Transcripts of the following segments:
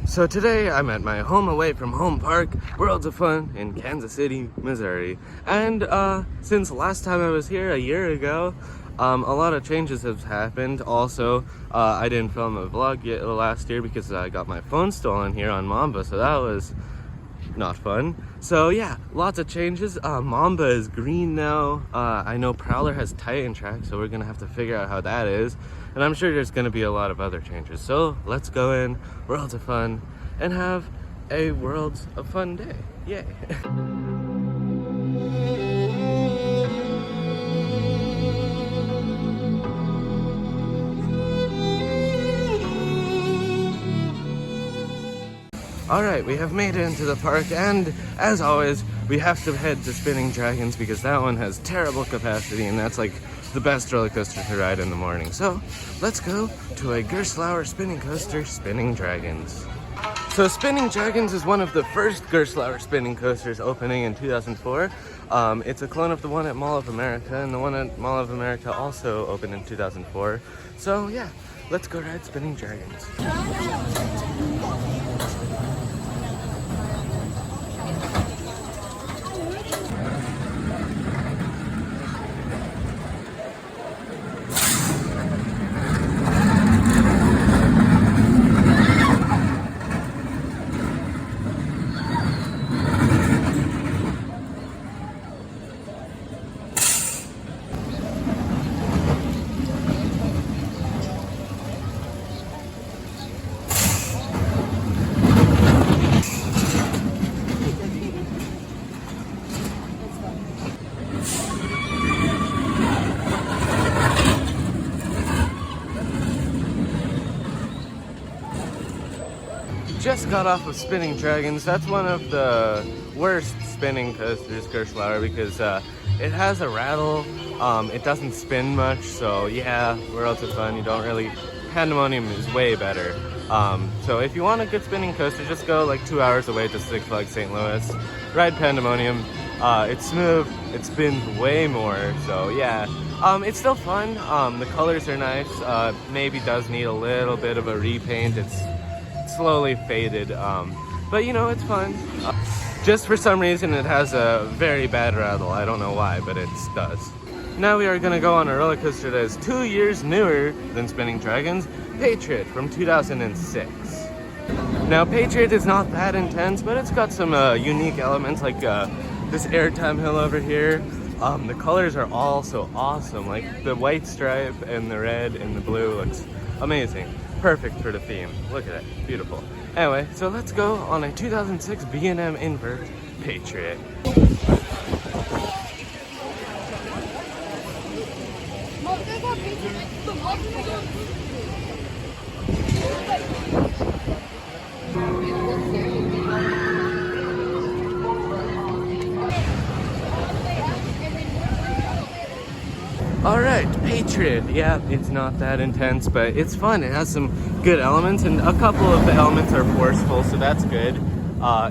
So today I'm at my home away from home park, Worlds of Fun in Kansas City, Missouri. And since last time I was here a year ago, a lot of changes have happened. Also, I didn't film a vlog yet last year because I got my phone stolen here on Mamba, so that was not fun. So yeah, lots of changes. Mamba is green now. I know Prowler has Titan Track, so we're gonna have to figure out how that is. And I'm sure there's gonna be a lot of other changes. So let's go in Worlds of Fun and have a Worlds of Fun day. Yay. Alright, we have made it into the park, and as always, we have to head to Spinning Dragons because that one has terrible capacity and that's like the best roller coaster to ride in the morning. So let's go to a Gerstlauer spinning coaster, Spinning Dragons. So Spinning Dragons is one of the first Gerstlauer spinning coasters opening in 2004. It's a clone of the one at Mall of America, and the one at Mall of America also opened in 2004. So yeah, let's go ride Spinning Dragons. Just got off of Spinning Dragons. That's one of the worst spinning coasters, Gerstlauer, because it has a rattle. It doesn't spin much, so yeah, Worlds of Fun, you don't really... Pandemonium is way better. So if you want a good spinning coaster, just go like 2 hours away to Six Flags St. Louis. Ride Pandemonium. It's smooth, it spins way more, so yeah. It's still fun. The colors are nice. Maybe does need a little bit of a repaint. It's slowly faded, but you know, it's fun. Just for some reason it has a very bad rattle. I don't know why, but it does. Now we are gonna go on a roller coaster that is 2 years newer than Spinning Dragons, Patriot from 2006. Now Patriot is not that intense, but it's got some unique elements like this airtime hill over here. The colors are also awesome, like the white stripe and the red and the blue looks amazing. Perfect for the theme. Look at it, beautiful. Anyway, so let's go on a 2006 B&M Invert Patriot. Alright, Patriot. Yeah, it's not that intense, but it's fun. It has some good elements, and a couple of the elements are forceful, so that's good.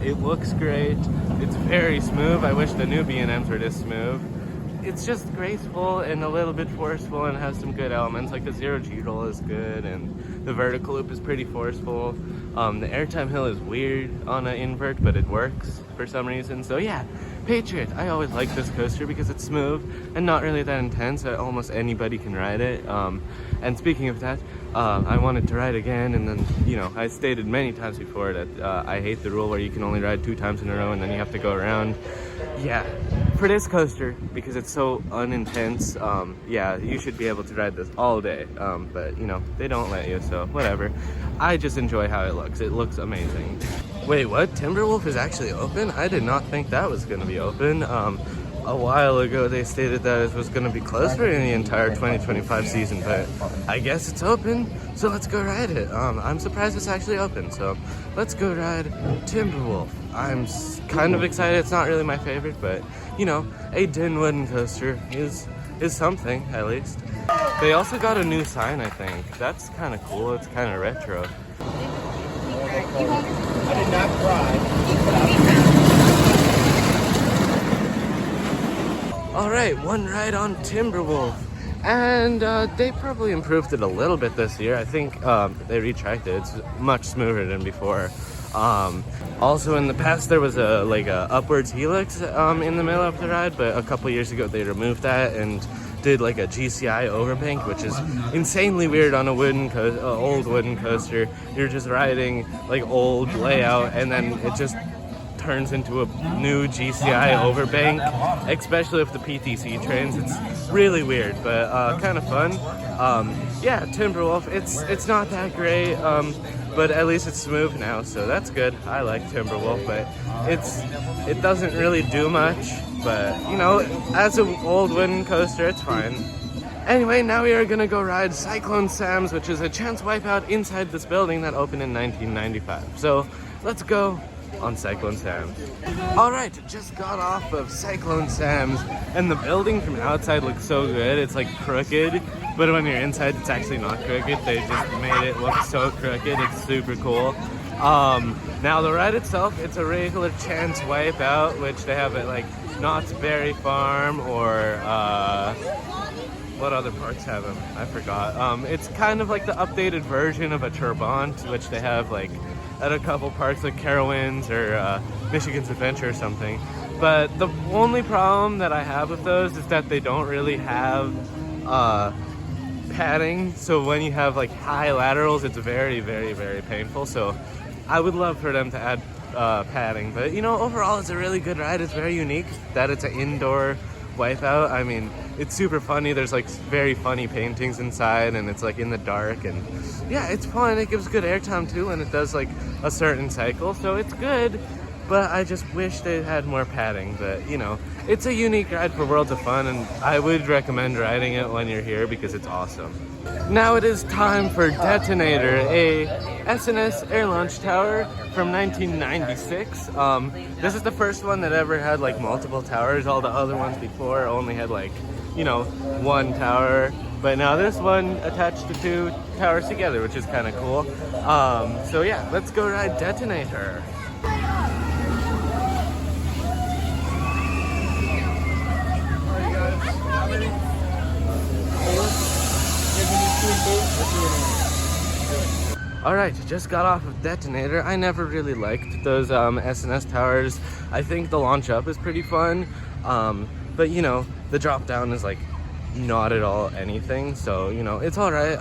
It looks great. It's very smooth. I wish the new B&Ms were this smooth. It's just graceful and a little bit forceful and has some good elements, like the zero G roll is good, and the vertical loop is pretty forceful. The airtime hill is weird on an invert, but it works for some reason. So yeah, Patriot. I always like this coaster because it's smooth and not really that intense. Almost anybody can ride it. And speaking of that, I wanted to ride again, and then, you know, I stated many times before that I hate the rule where you can only ride 2 times in a row and then you have to go around. Yeah, for this coaster, because it's so unintense, yeah, you should be able to ride this all day, but you know, they don't let you, so whatever. I just enjoy how it looks. It looks amazing. Wait, what? Timberwolf is actually open? I did not think that was going to be open. A while ago they stated that it was going to be closed for the entire 2025 season, but I guess it's open, so let's go ride it. I'm surprised it's actually open, so let's go ride Timberwolf. I'm kind of excited. It's not really my favorite, but you know, a Din wooden coaster is something, at least. They also got a new sign, I think. That's kind of cool. It's kind of retro. I did not cry. All right, one ride on Timberwolf. And they probably improved it a little bit this year. I think they retracted. It's much smoother than before. Also in the past there was a upwards helix in the middle of the ride, but a couple years ago they removed that and did like a GCI overbank, which is insanely weird on a old wooden coaster. You're just riding like old layout and then it just turns into a new GCI overbank, especially with the PTC trains. It's really weird, but kind of fun. Yeah, Timberwolf, it's not that great, but at least it's smooth now, so that's good. I like Timberwolf, but it doesn't really do much, but you know, as an old wooden coaster, it's fine. Anyway, now we are gonna go ride Cyclone Sam's, which is a chance wipeout inside this building that opened in 1995. So let's go on Cyclone Sam's. Alright, just got off of Cyclone Sam's, and the building from outside looks so good. It's like crooked, but when you're inside it's actually not crooked. They just made it look so crooked. It's super cool. Now the ride itself, it's a regular chance wipeout, which they have at like Knott's Berry Farm or what other parks have them? I forgot. It's kind of like the updated version of a Turbont, which they have like at a couple parks like Carowinds or Michigan's Adventure or something. But the only problem that I have with those is that they don't really have padding. So when you have like high laterals, it's very, very, very painful. So I would love for them to add padding. But you know, overall it's a really good ride. It's very unique that it's an indoor wipeout. I mean, it's super funny. There's like very funny paintings inside and it's like in the dark, and yeah, it's fun. It gives good airtime too, and it does like a certain cycle, so it's good. But I just wish they had more padding. But you know, it's a unique ride for Worlds of Fun, and I would recommend riding it when you're here because it's awesome. Now it is time for Detonator, a SNS air launch tower from 1996. This is the first one that ever had like multiple towers. All the other ones before only had like, you know, one tower. But now this one attached to two towers together, which is kind of cool. So yeah, let's go ride Detonator. Alright, just got off of Detonator. I never really liked those SNS towers. I think the launch up is pretty fun, but you know, the drop down is like not at all anything, so you know, it's alright.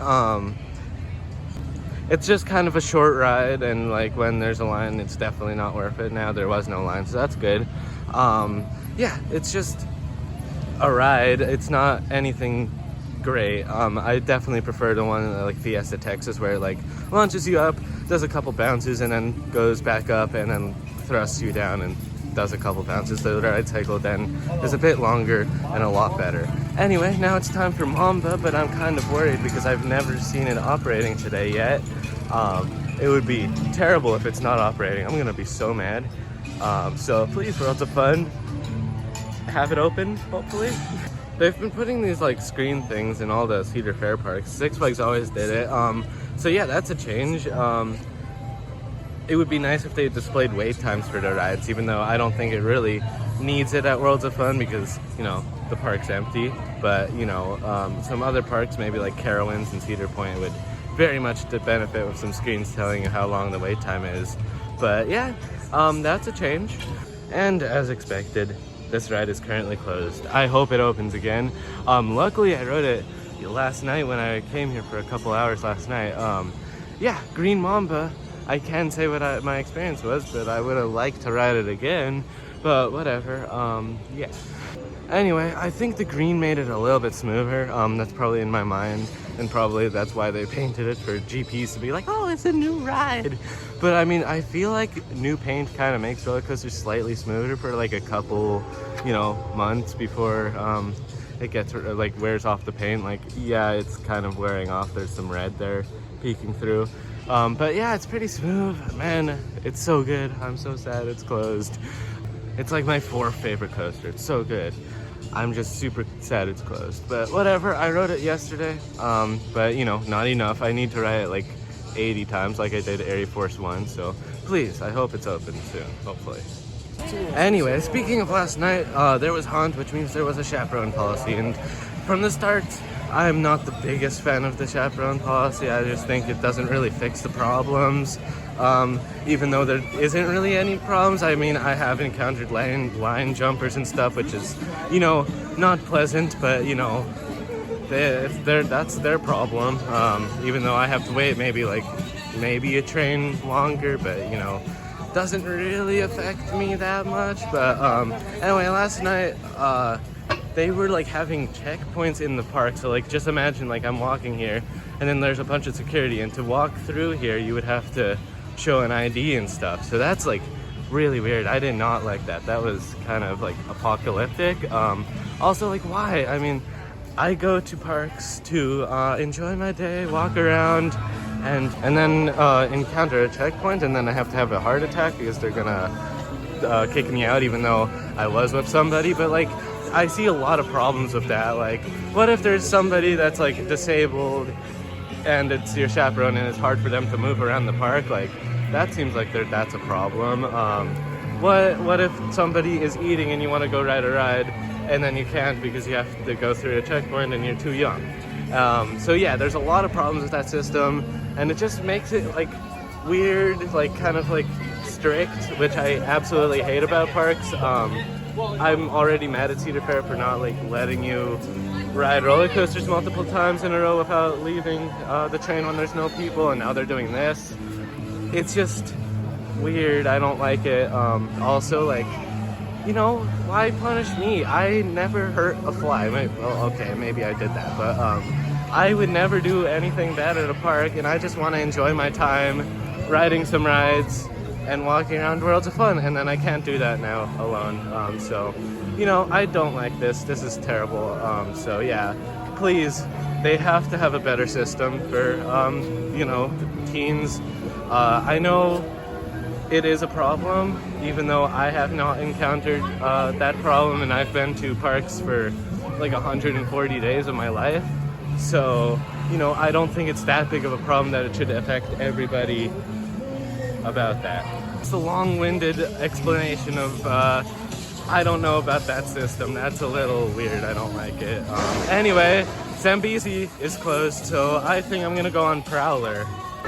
It's just kind of a short ride, and like when there's a line, it's definitely not worth it. Now there was no line, so that's good. Yeah, it's just a ride. It's not anything great. I definitely prefer the one like Fiesta Texas, where it like launches you up, does a couple bounces, and then goes back up and then thrusts you down and does a couple bounces. The ride cycle then is a bit longer and a lot better. Anyway, now it's time for Mamba, but I'm kind of worried because I've never seen it operating today yet. It would be terrible if it's not operating. I'm gonna be so mad. So please, Worlds of Fun, have it open, hopefully. They've been putting these like screen things in all the Cedar Fair parks. Six Flags always did it. So yeah, that's a change. It would be nice if they displayed wait times for the rides, even though I don't think it really needs it at Worlds of Fun because, you know, the park's empty. But, you know, some other parks, maybe like Carowinds and Cedar Point, would very much benefit with some screens telling you how long the wait time is. But yeah, that's a change. And as expected, this ride is currently closed. I hope it opens again. Luckily, I rode it last night when I came here for a couple hours last night. Yeah, Green Mamba. I can say what my experience was, but I would have liked to ride it again. But whatever. Yeah. Anyway, I think the green made it a little bit smoother. That's probably in my mind, and probably that's why they painted it for GPs to be like, oh, it's a new ride. But I mean, I feel like new paint kind of makes roller coasters slightly smoother for like a couple, you know, months before it gets like wears off the paint. Like, yeah, it's kind of wearing off. There's some red there peeking through. But yeah, it's pretty smooth. Man, it's so good. I'm so sad it's closed. It's like my fourth favorite coaster. It's so good. I'm just super sad it's closed. But whatever, I rode it yesterday. But you know, not enough. I need to ride it like 80 times like I did Air Force One. So please, I hope it's open soon, hopefully. Anyway, speaking of last night, there was Haunt, which means there was a chaperone policy. And from the start, I'm not the biggest fan of the chaperone policy. I just think it doesn't really fix the problems. Even though there isn't really any problems. I mean, I have encountered line jumpers and stuff, which is, you know, not pleasant, but you know, that's their problem. Even though I have to wait maybe a train longer, but you know, doesn't really affect me that much. But anyway, last night they were like having checkpoints in the park. So like, just imagine like I'm walking here and then there's a bunch of security, and to walk through here you would have to show an ID and stuff. So that's like really weird. I did not like that. That was kind of like apocalyptic. Also, like, why? I mean, I go to parks to enjoy my day, walk around, and then encounter a checkpoint, and then I have to have a heart attack because they're gonna kick me out even though I was with somebody. But like, I see a lot of problems with that. Like, what if there's somebody that's like disabled and it's your chaperone and it's hard for them to move around the park? Like, that seems like that's a problem. What if somebody is eating and you want to go ride a ride and then you can't because you have to go through a checkpoint and you're too young? So yeah, there's a lot of problems with that system, and it just makes it like weird, like kind of like strict, which I absolutely hate about parks. I'm already mad at Cedar Fair for not like letting you ride roller coasters multiple times in a row without leaving the train when there's no people, and now they're doing this. It's just weird. I don't like it. Also, like, you know, why punish me? I never hurt a fly. Well, okay, maybe I did that, but I would never do anything bad at a park, and I just want to enjoy my time riding some rides and walking around Worlds of Fun, and then I can't do that now alone. So, you know, I don't like this. This is terrible. So yeah, please, they have to have a better system for, you know, teens. I know it is a problem, even though I have not encountered that problem, and I've been to parks for like 140 days of my life. So, you know, I don't think it's that big of a problem that it should affect everybody about that. It's a long-winded explanation of I don't know about that system. That's a little weird. I don't like it. Anyway, Zambezi is closed, so I think I'm gonna go on Prowler.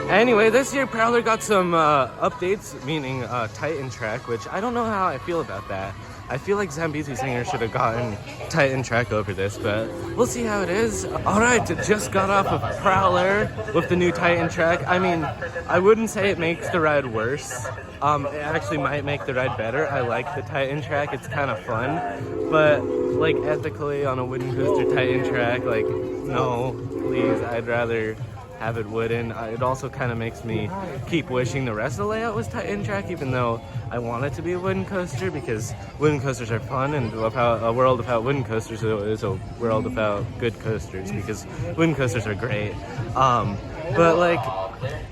Anyway, this year Prowler got some updates, meaning Titan Track, which I don't know how I feel about that. I feel like Zambezi Singer should have gotten Titan Track over this, but we'll see how it is. Alright, just got off of Prowler with the new Titan Track. I mean, I wouldn't say it makes the ride worse. It actually might make the ride better. I like the Titan Track, it's kind of fun. But, like, ethically on a wooden coaster Titan Track, like, no, please, I'd rather have it wooden. It also kind of makes me keep wishing the rest of the layout was Titan Track, even though I want it to be a wooden coaster, because wooden coasters are fun, and a world without wooden coasters is a world without good coasters, because wooden coasters are great. But like,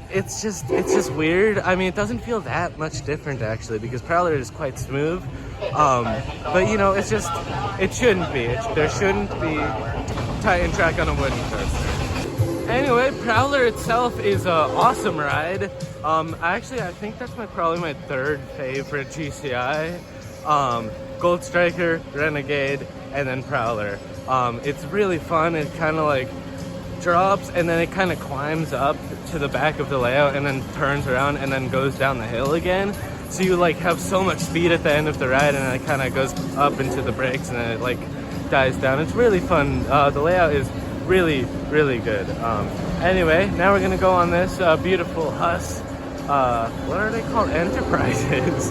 it's just weird. I mean, it doesn't feel that much different actually, because Prowler is quite smooth. But you know, it shouldn't be. There shouldn't be Titan Track on a wooden coaster. Anyway, Prowler itself is an awesome ride. I think that's probably my third favorite GCI. Gold Striker, Renegade, and then Prowler. It's really fun. It kind of like drops and then it kind of climbs up to the back of the layout and then turns around and then goes down the hill again. So you like have so much speed at the end of the ride, and then it kind of goes up into the brakes and then it like dies down. It's really fun. The layout is really, really good. Anyway, now we're gonna go on this beautiful Huss. What are they called? Enterprises.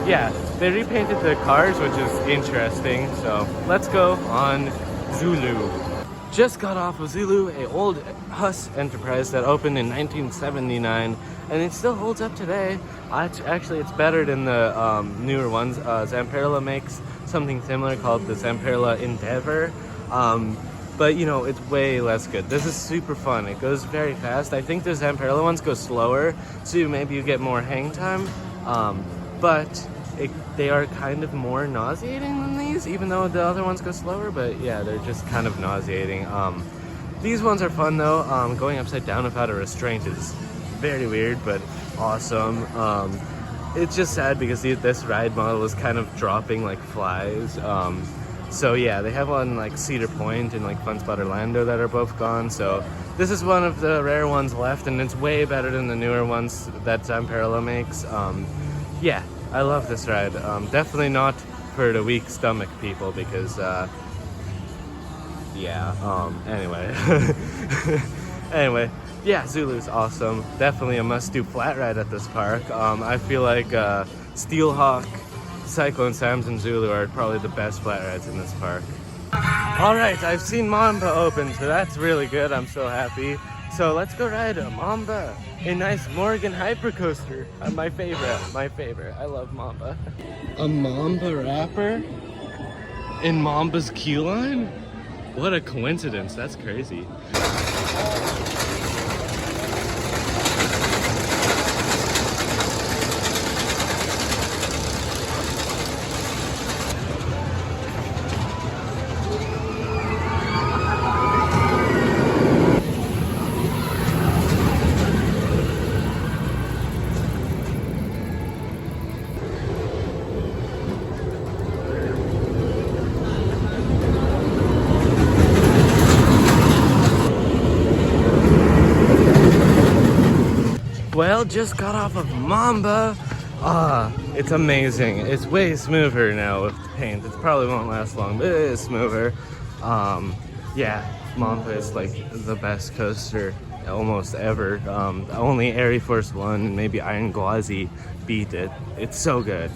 Yeah, they repainted the cars, which is interesting. So let's go on Zulu. Just got off of Zulu, an old Huss Enterprise that opened in 1979, and it still holds up today. It's better than the newer ones. Zamperla makes something similar called the Zamperla Endeavor. But you know, it's way less good. This is super fun. It goes very fast. I think the Zamperla ones go slower, so maybe you get more hang time. But they are kind of more nauseating than these, even though the other ones go slower. But yeah, they're just kind of nauseating. These ones are fun though. Going upside down without a restraint is very weird, but awesome. It's just sad because this ride model is kind of dropping like flies. So yeah, they have one like Cedar Point and like Fun Spot Orlando that are both gone. So this is one of the rare ones left, and it's way better than the newer ones that Zamperla makes. Yeah, I love this ride. Definitely not for the weak stomach people because anyway, yeah, Zulu's awesome. Definitely a must-do flat ride at this park. I feel like Steelhawk, Cyclone Sam's, and Zulu are probably the best flat rides in this park. Alright, I've seen Mamba open, so that's really good. I'm so happy. So let's go ride a Mamba, a nice Morgan Hypercoaster. My favorite. I love Mamba. A Mamba wrapper in Mamba's queue line? What a coincidence, that's crazy. Well, just got off of Mamba. It's amazing. It's way smoother now with the paint. It probably won't last long, but it is smoother. Yeah, Mamba is like the best coaster almost ever. Only Air Force One and maybe Iron Gwazi beat it. It's so good.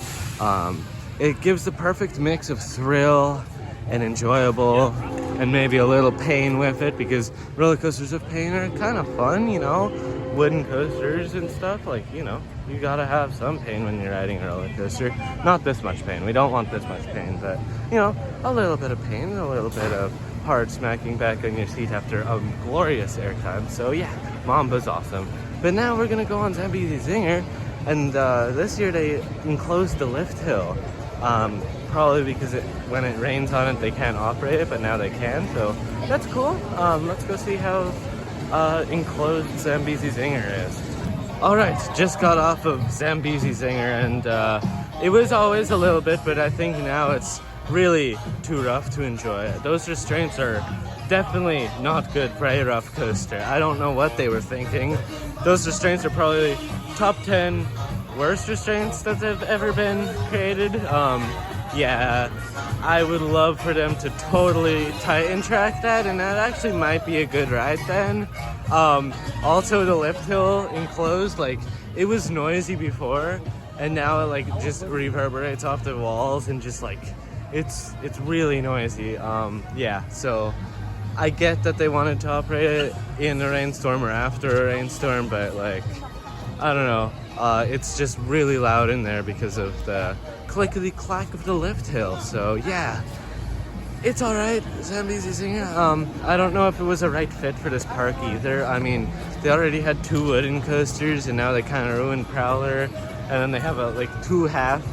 It gives the perfect mix of thrill and enjoyable and maybe a little pain with it, because roller coasters with pain are kind of fun, you know? Wooden coasters and stuff, like, you know, you gotta have some pain when you're riding a roller coaster. Not this much pain. We don't want this much pain, but, you know, a little bit of pain, a little bit of hard smacking back on your seat after a glorious airtime. So yeah, Mamba's awesome. But now we're gonna go on Zambezi Zinger, and this year they enclosed the lift hill. Probably because when it rains on it, they can't operate it, but now they can, so that's cool. Let's go see how enclosed Zambezi Zinger is. Alright, just got off of Zambezi Zinger, and it was always a little bit, but I think now it's really too rough to enjoy. Those restraints are definitely not good for a rough coaster. I don't know what they were thinking. Those restraints are probably top 10 worst restraints that have ever been created. Yeah, I would love for them to totally tighten track that, and that actually might be a good ride then. Also, the lift hill enclosed, like, it was noisy before, and now it like just reverberates off the walls and just like it's really noisy. Yeah, so I get that they wanted to operate it in a rainstorm or after a rainstorm, but like, I don't know. It's just really loud in there because of the clickety-clack of the lift hill. So yeah, it's alright, Zambezi Zinger. I don't know if it was a right fit for this park either. I mean, they already had 2 wooden coasters, and now they kind of ruined Prowler. And then they have like 2 half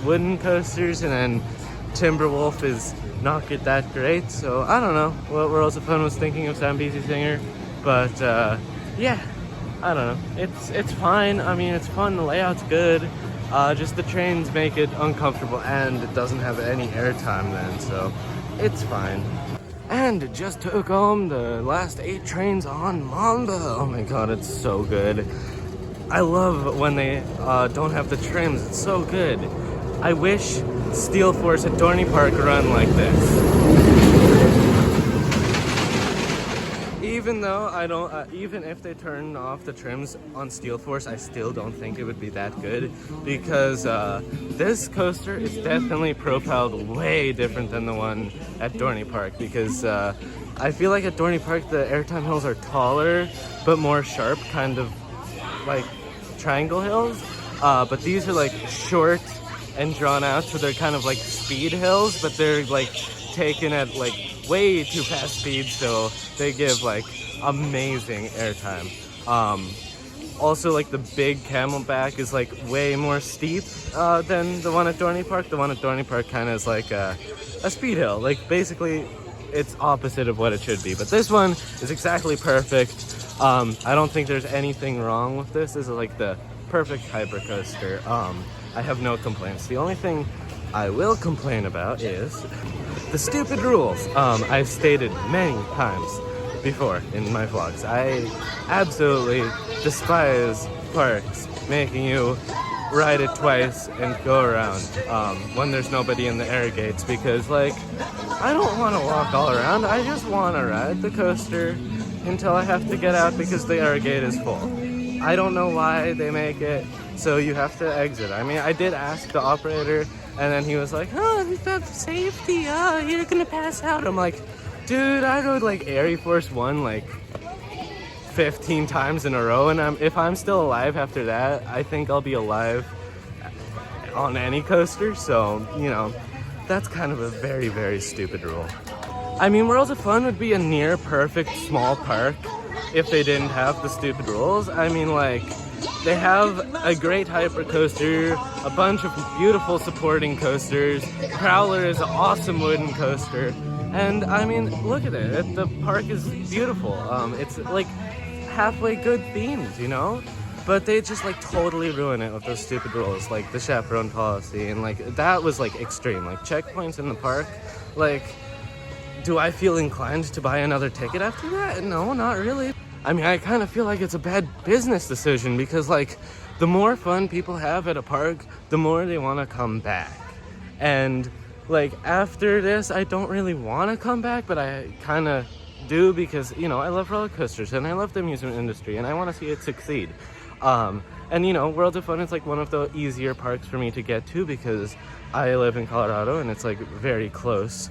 wooden coasters, and then Timberwolf is not that great. So I don't know what Worlds of Fun was thinking of Zambezi Zinger, but yeah, I don't know. It's fine. I mean, it's fun. The layout's good. Just the trains make it uncomfortable, and it doesn't have any airtime then, so it's fine. And just took home the last 8 trains on Mamba. Oh my god, it's so good. I love when they don't have the trims. It's so good. I wish Steel Force at Dorney Park run like this. Even though I don't, even if they turn off the trims on Steel Force, I still don't think it would be that good, because this coaster is definitely propelled way different than the one at Dorney Park, because I feel like at Dorney Park the airtime hills are taller but more sharp, kind of like triangle hills, but these are like short and drawn out, so they're kind of like speed hills, but they're like taken at like way too fast speed, so they give like amazing airtime. Also, like the big Camelback is like way more steep than the one at Dorney Park. The one at Dorney Park kind of is like a speed hill, like basically it's opposite of what it should be, but this one is exactly perfect. I don't think there's anything wrong with this. This is like the perfect hypercoaster. I have no complaints. The only thing I will complain about is the stupid rules. I've stated many times before in my vlogs, I absolutely despise parks making you ride it twice and go around when there's nobody in the air gates, because like I don't want to walk all around. I just want to ride the coaster until I have to get out because the air gate is full. I don't know why they make it so you have to exit. I mean, I did ask the operator, and then he was like, oh, that's safety, oh, you're gonna pass out. I'm like, dude, I rode like Air Force One like 15 times in a row, and if I'm still alive after that, I think I'll be alive on any coaster. So, you know, that's kind of a very, very stupid rule. I mean, Worlds of Fun would be a near perfect small park if they didn't have the stupid rules. I mean, like, they have a great hyper coaster, a bunch of beautiful supporting coasters. Prowler is an awesome wooden coaster. And I mean, look at it. The park is beautiful. It's like halfway good themed, you know? But they just like totally ruin it with those stupid rules, like the chaperone policy, and like that was like extreme. Like checkpoints in the park, like, do I feel inclined to buy another ticket after that? No, not really. I mean, I kind of feel like it's a bad business decision, because like the more fun people have at a park, the more they want to come back. And like after this, I don't really want to come back, but I kind of do, because, you know, I love roller coasters and I love the amusement industry and I want to see it succeed. And you know, Worlds of Fun is like one of the easier parks for me to get to, because I live in Colorado and it's like very close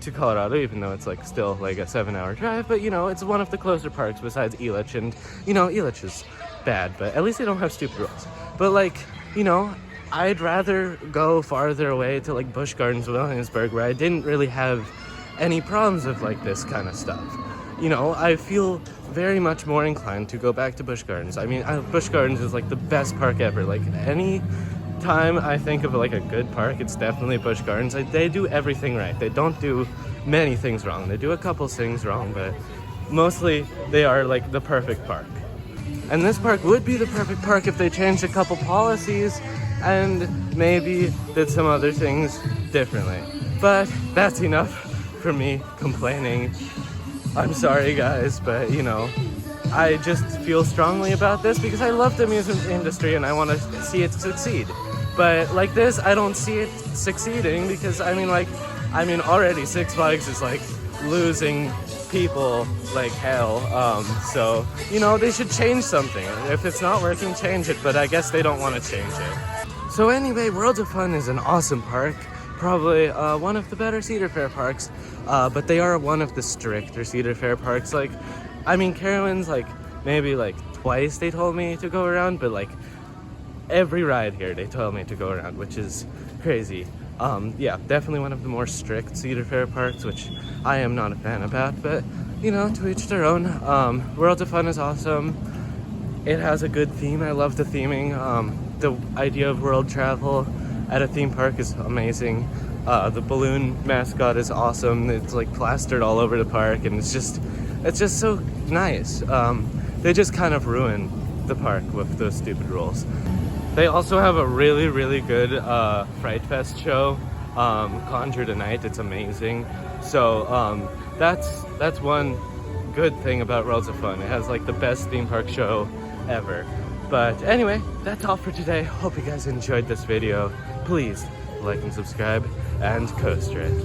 to Colorado, even though it's like still like a 7-hour drive. But you know, it's one of the closer parks besides Elitch, and you know, Elitch is bad, but at least they don't have stupid rules. But like, you know, I'd rather go farther away to like Busch Gardens, Williamsburg, where I didn't really have any problems with like this kind of stuff. You know, I feel very much more inclined to go back to Busch Gardens. I mean, Busch Gardens is like the best park ever. Like any time I think of like a good park, it's definitely Busch Gardens. They do everything right. They don't do many things wrong. They do a couple things wrong, but mostly they are like the perfect park. And this park would be the perfect park if they changed a couple policies and maybe did some other things differently. But that's enough for me complaining. I'm sorry guys, but you know, I just feel strongly about this because I love the amusement industry and I want to see it succeed. But like this, I don't see it succeeding, because I mean already Six Flags is like losing people like hell. So, you know, they should change something. If it's not working, change it, but I guess they don't want to change it. So anyway, Worlds of Fun is an awesome park. Probably one of the better Cedar Fair parks, but they are one of the stricter Cedar Fair parks. Like, I mean, Carowinds, like, maybe like twice they told me to go around, but like every ride here they told me to go around, which is crazy. Yeah, definitely one of the more strict Cedar Fair parks, which I am not a fan about, but you know, to each their own. Worlds of Fun is awesome. It has a good theme. I love the theming. The idea of world travel at a theme park is amazing. The balloon mascot is awesome. It's like plastered all over the park, and it's just so nice. They just kind of ruin the park with those stupid rules. They also have a really, really good Fright Fest show, Conjure Tonight. It's amazing. So that's one good thing about Worlds of Fun. It has like the best theme park show ever. But anyway, that's all for today. Hope you guys enjoyed this video. Please like and subscribe and coaster it.